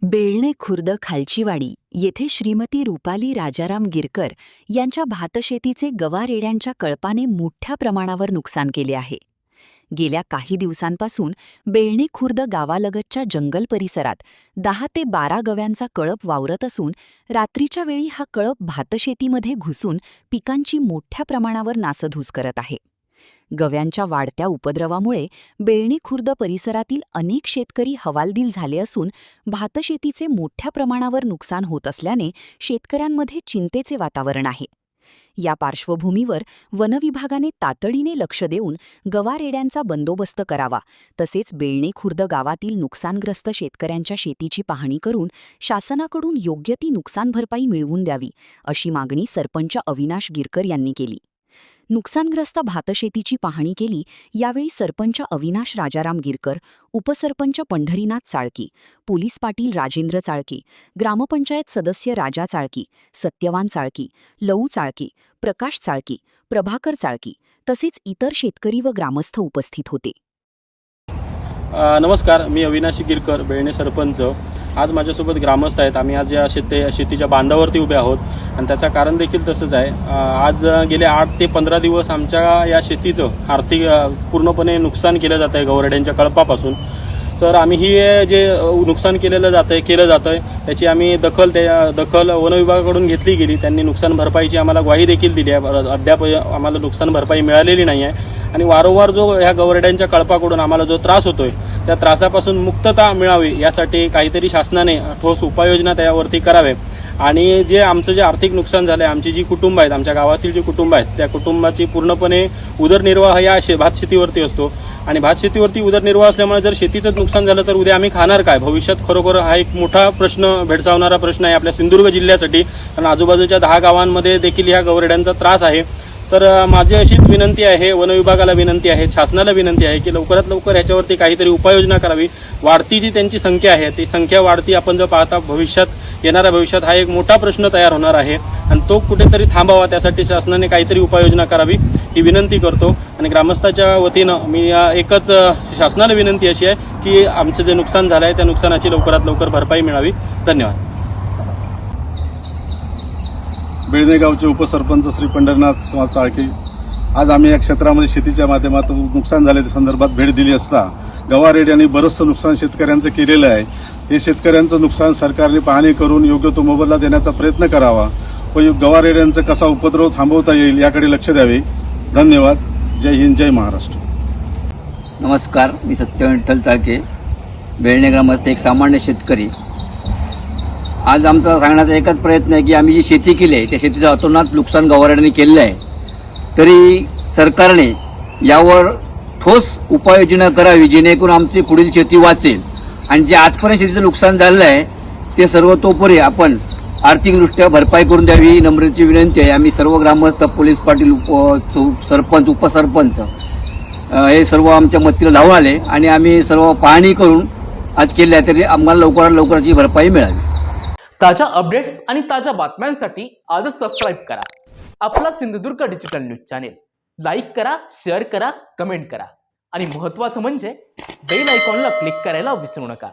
बेळणे खुर्द खालचीवाडी येथे श्रीमती रुपाली राजाराम गिरकर यांच्या भातशेतीचे गवारेड्यांच्या कळपाने मोठ्या प्रमाणावर नुकसान केले आहे. गेल्या काही दिवसांपासून बेळणे खुर्द गावालगतच्या जंगल परिसरात 10 ते 12 गव्यांचा कळप वावरत असून रात्रीच्या वेळी हा कळप भातशेतीमध्ये घुसून पिकांची मोठ्या प्रमाणावर नासधूस करत आहे. गव्यांच्या वाढत्या उपद्रवामुळे बेळणी खुर्द परिसरातील अनेक शेतकरी हवालदिल झाले असून भातशेतीचे मोठ्या प्रमाणावर नुकसान होत असल्याने शेतकऱ्यांमध्ये चिंतेचे वातावरण आहे. या पार्श्वभूमीवर वनविभागाने तातडीने लक्ष देऊन गवारेड्यांचा बंदोबस्त करावा, तसेच बेळणी खुर्द गावातील नुकसानग्रस्त शेतकऱ्यांच्या शेतीची पाहणी करून शासनाकडून योग्य ती नुकसान भरपाई मिळवून द्यावी, अशी मागणी सरपंच अविनाश गिरकर यांनी केली. नुकसानग्रस्त भातशेतीची पाहणी केली. यावेळी सरपंच अविनाश राजाराम गिरकर, उपसरपंच पंढरीनाथ चाळकी, पोलीस पाटील राजेंद्र चाळकी, ग्रामपंचायत सदस्य राजा चाळकी, सत्यवान चाळकी, लऊ चाळकी, प्रकाश चाळकी, प्रभाकर चाळकी तसेच इतर शेतकरी व ग्रामस्थ उपस्थित होते. नमस्कार, मी अविनाश गिरकर, बेळणे सरपंच. आज माझ्यासोबत ग्रामस्थ आहेत. आम्ही आज या शेतीच्या बांधावरती उभे आहोत आणि त्याचं कारण देखील तसंच आहे. आज गेले 8 ते 15 दिवस आमच्या या शेतीचं आर्थिक पूर्णपणे नुकसान केलं जात आहे गवरेड्यांच्या कळपापासून. तर आम्ही ही जे नुकसान केलं जात आहे त्याची आम्ही दखल वनविभागाकडून घेतली गेली. त्यांनी नुकसान भरपाईची आम्हाला ग्वाही देखील दिली आहे. अद्याप आम्हाला नुकसान भरपाई मिळालेली नाही आहे आणि वारंवार जो ह्या गवरेड्यांच्या कळपाकडून आम्हाला जो त्रास होतोय त्या त्रासापासून मुक्तता मिळावी यासाठी काहीतरी शासनाने ठोस उपाययोजना त्यावरती करावे. आणि जे आमचं जे आर्थिक नुकसान झालं आहे, आमची जी कुटुंब आहेत, आमच्या गावातील जी कुटुंब आहेत, त्या कुटुंबाची पूर्णपणे उदरनिर्वाह या भात शेतीवरती असतो आणि भात शेतीवरती उदरनिर्वाह असल्यामुळे जर शेतीचं नुकसान झालं तर उद्या आम्ही खाणार काय? भविष्यात खरोखर हा एक मोठा प्रश्न भेडसावणारा प्रश्न आहे आपल्या सिंधुदुर्ग जिल्ह्यासाठी. कारण आजूबाजूच्या 10 गावांमध्ये देखील ह्या गवरेड्यांचा त्रास आहे. तर माझी अशीच विनंती आहे, वनविभागाला विनंती आहे, शासनाला विनंती आहे की लवकरात लवकर ह्याच्यावरती काहीतरी उपाययोजना करावी. वाढती जी त्यांची संख्या आहे ती संख्या वाढती आपण जर पाहता येणाऱ्या भविष्यात हा एक मोठा प्रश्न तयार होणार आहे आणि तो कुठेतरी थांबावा. त्यासाठी शासनाने काहीतरी उपाययोजना करावी ही विनंती करतो. आणि ग्रामस्थाच्या वतीनं मी एकच शासनाला विनंती अशी आहे की आमचं जे नुकसान झालं आहे त्या नुकसानाची लवकरात लवकर भरपाई मिळावी. धन्यवाद. बेळणे गावचे उपसरपंच श्री पंढरीनाथ चाळके. आज आम्ही या क्षेत्रामध्ये शेतीच्या माध्यमातून नुकसान झालेल्या संदर्भात भेट दिली असता गवारेड यांनी बरंचसं नुकसान शेतकऱ्यांचं केलेलं आहे. हे शेतकऱ्यांचं नुकसान सरकारने पाहणी करून योग्य तो मोबदला देण्याचा प्रयत्न करावा व गवारेड्यांचा कसा उपद्रव थांबवता येईल याकडे लक्ष द्यावे. धन्यवाद. जय हिंद, जय महाराष्ट्र. नमस्कार, मी सत्यवान विठ्ठल चाळके, बेळणे ग्रामस्थ, एक सामान्य शेतकरी. आज आमचा सांगण्याचा एकच प्रयत्न आहे की आम्ही जी शेती केली आहे त्या शेतीचं अतोनात नुकसान गवारेड्यांनी केलेलं आहे. तरी सरकारने यावर ठोस उपाययोजना करावी जेणेकरून आमची पुढील शेती वाचेल आणि जे आजपर्यंत शेतीचं नुकसान झालेलं आहे ते सर्वतोपरी आपण आर्थिकदृष्ट्या भरपाई करून द्यावी ही नम्रतेची विनंती आहे. आम्ही सर्व ग्रामस्थ, पोलीस पाटील, सरपंच, उपसरपंच हे सर्व आमच्या मदतीला धावून आले आणि आम्ही सर्व पाहणी करून आज केली आहे. तरी आम्हाला लवकरात लवकरची भरपाई मिळावी. ताज्या अपडेट्स आणि ताज्या बातम्यांसाठी आजच सबस्क्राईब करा आपला Sindhudurg digital news channel. Like करा, शेअर करा, कमेंट करा आणि महत्त्वाचं म्हणजे बेल आयकॉनला क्लिक करायला विसरू नका.